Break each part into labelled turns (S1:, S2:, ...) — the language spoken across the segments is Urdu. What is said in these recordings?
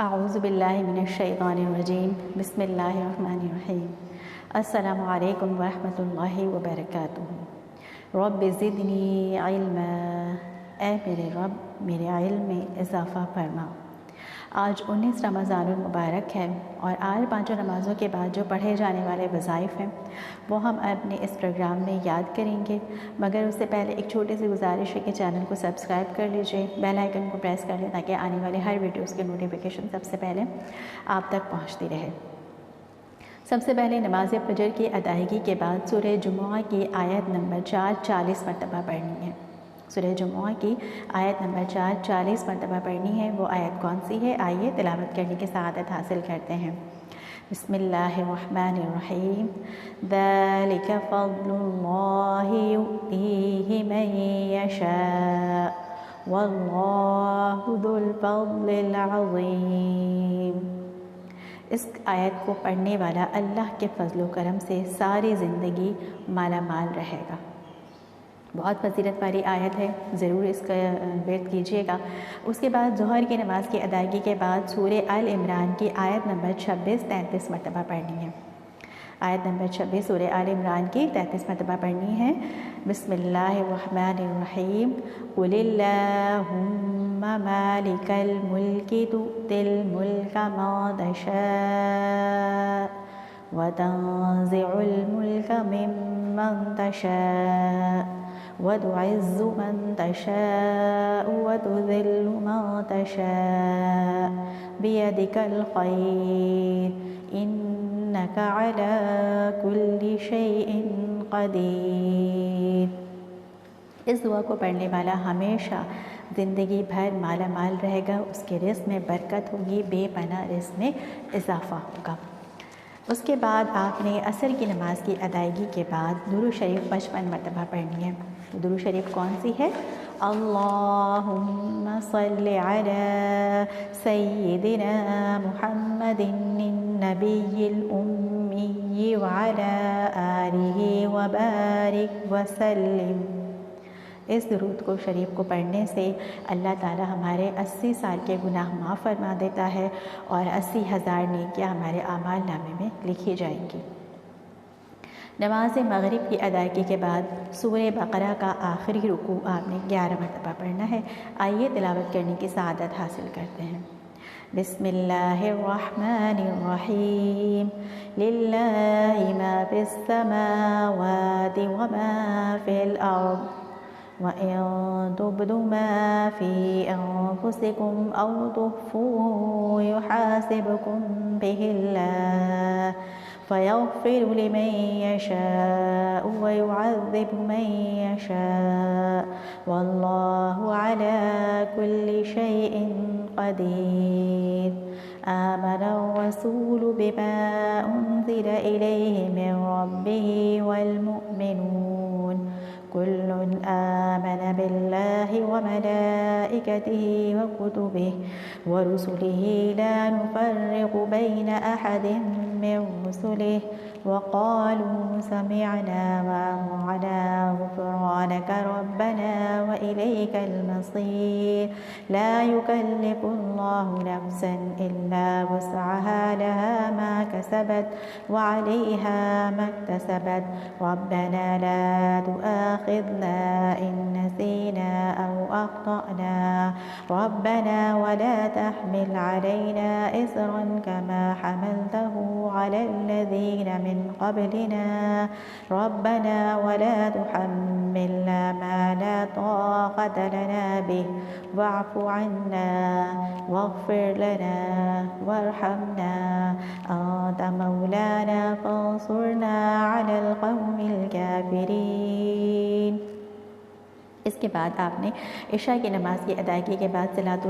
S1: اعوذ باللہ من الشیطان الرجیم بسم اللہ الرحمن الرحیم السلام علیکم ورحمۃ اللہ وبرکاتہ۔ رب زدنی علما، اے میرے رب میرے علم میں اضافہ فرما۔ آج 19 رمضان المبارک ہے اور آج پانچوں نمازوں کے بعد جو پڑھے جانے والے وظائف ہیں وہ ہم اپنے اس پروگرام میں یاد کریں گے، مگر اس سے پہلے ایک چھوٹی سی گزارش ہے کہ چینل کو سبسکرائب کر لیجئے، بیل آئیکن کو پریس کر لیں تاکہ آنے والے ہر ویڈیوز کی نوٹیفیکیشن سب سے پہلے آپ تک پہنچتی رہے۔ سب سے پہلے نماز فجر کی ادائیگی کے بعد سورہ جمعہ کی آیت نمبر 4 40 مرتبہ پڑھنی ہے۔ سورہ جمعہ کی آیت نمبر 4 40 مرتبہ پڑھنی ہے۔ وہ آیت کون سی ہے؟ آئیے تلاوت کرنے کی سعادت حاصل کرتے ہیں۔ بسم اللہ الرحمن الرحیم۔ ذالک فضل اللہ یؤتیہ من یشاء واللہ ذو الفضل العظیم۔ اس آیت کو پڑھنے والا اللہ کے فضل و کرم سے ساری زندگی مالا مال رہے گا۔ بہت فضیلت والی آیت ہے، ضرور اس کا ورد کیجیے گا۔ اس کے بعد ظہر کی نماز کی ادائیگی کے بعد سورہ آل عمران کی آیت نمبر 26 33 مرتبہ پڑھنی ہے۔ آیت نمبر 26 سورہ آل عمران کی 33 مرتبہ پڑھنی ہے۔ بسم اللہ الرحمن الرحیم۔ قل اللہم مالک الملک تؤتی الملک من تشاء وتنزع الملک ممن تشاء وتعز من تشاء وتذل من تشاء بیدک الخیر انک علی کل شیء قدیر۔ اس دعا کو پڑھنے والا ہمیشہ زندگی بھر مالا مال رہے گا، اس کے رزق میں برکت ہوگی، بے پناہ رزق میں اضافہ ہوگا۔ اس کے بعد آپ نے عصر کی نماز کی ادائیگی کے بعد درود شریف 55 مرتبہ پڑھنی ہے۔ درود شریف کون سی ہے؟ اللہم صلی علی سیدنا محمد النبی الامی وعلی آلہ وبارک وسلم۔ اس درود کو شریف کو پڑھنے سے اللہ تعالی ہمارے 80 سال کے گناہ معاف فرما دیتا ہے اور 80,000 نیکیاں ہمارے اعمال نامے میں لکھی جائیں گی۔ نماز مغرب کی ادائیگی کے بعد سورہ بقرہ کا آخری رکوع آپ نے 11 مرتبہ پڑھنا ہے۔ آئیے تلاوت کرنے کی سعادت حاصل کرتے ہیں۔ بسم اللہ الرحمن الرحیم۔ للہ ما فی السماوات وما فی الارض وَإِن تُبْدُوا مَا فِي أَنفُسِكُمْ أَوْ تُخْفُوهُ يُحَاسِبْكُم بِهِ اللَّهُ فَيَغْفِرُ لِمَن يَشَاءُ وَيُعَذِّبُ مَن يَشَاءُ وَاللَّهُ عَلَى كُلِّ شَيْءٍ قَدِيرٌ۔ آمَنَ الرَّسُولُ بِمَا أُنزِلَ إِلَيْهِ مِن رَّبِّهِ وَالْمُؤْمِنُونَ كل آمن بالله وملائكته وكتبه ورسله لا نفرق بين أحد من رسله وقالوا سمعنا وأطعنا غفرانك ربنا وإليك المصير لا يكلف الله نفسا إلا وسعها لها ما كسبت وعليها ما اكتسبت ربنا لا تؤاخذنا إن نسينا أو أخطأنا ربنا ولا تحمل علينا إصرا كما حملته على الذين من قبلنا ربنا ولا تحملنا ما لا طاقة لنا به واعف عنا واغفر لنا وارحمنا أنت مولانا فانصرنا على القوم الكافرين۔ اس کے بعد آپ نے عشاء کی نماز کی ادائیگی کے بعد صلاۃ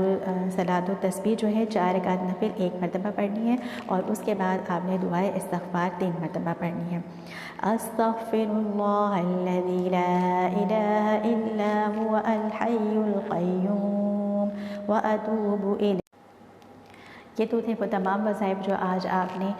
S1: التسبیح جو ہے 4 رکعت نفل 1 مرتبہ پڑھنی ہے اور اس کے بعد آپ نے دعائے استغفار 3 مرتبہ پڑھنی ہے۔ استغفر اللہ الذی لا الہ الا هو الحی القیوم واتوب الیہ یہ تو تھے وہ تمام وظائف جو آج آپ نے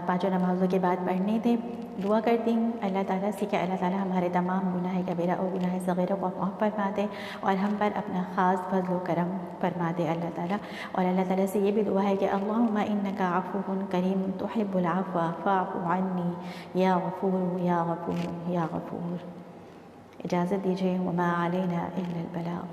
S1: پانچوں نمازوں کے بعد پڑھنے تھے۔ دعا کرتی ہوں اللہ تعالیٰ سے کہ اللہ تعالیٰ ہمارے تمام گناہ کبیرہ اور گناہ صغیرہ کو معاف فرما دے اور ہم پر اپنا خاص فضل و کرم فرما دے اللہ تعالیٰ۔ اور اللہ تعالیٰ سے یہ بھی دعا ہے کہ اللہم انک عفو کریم تحب العفو فاعف عنی یا غفور یا غفور یا غفور۔ اجازت دیجیے، وما علینا الا البلاغ۔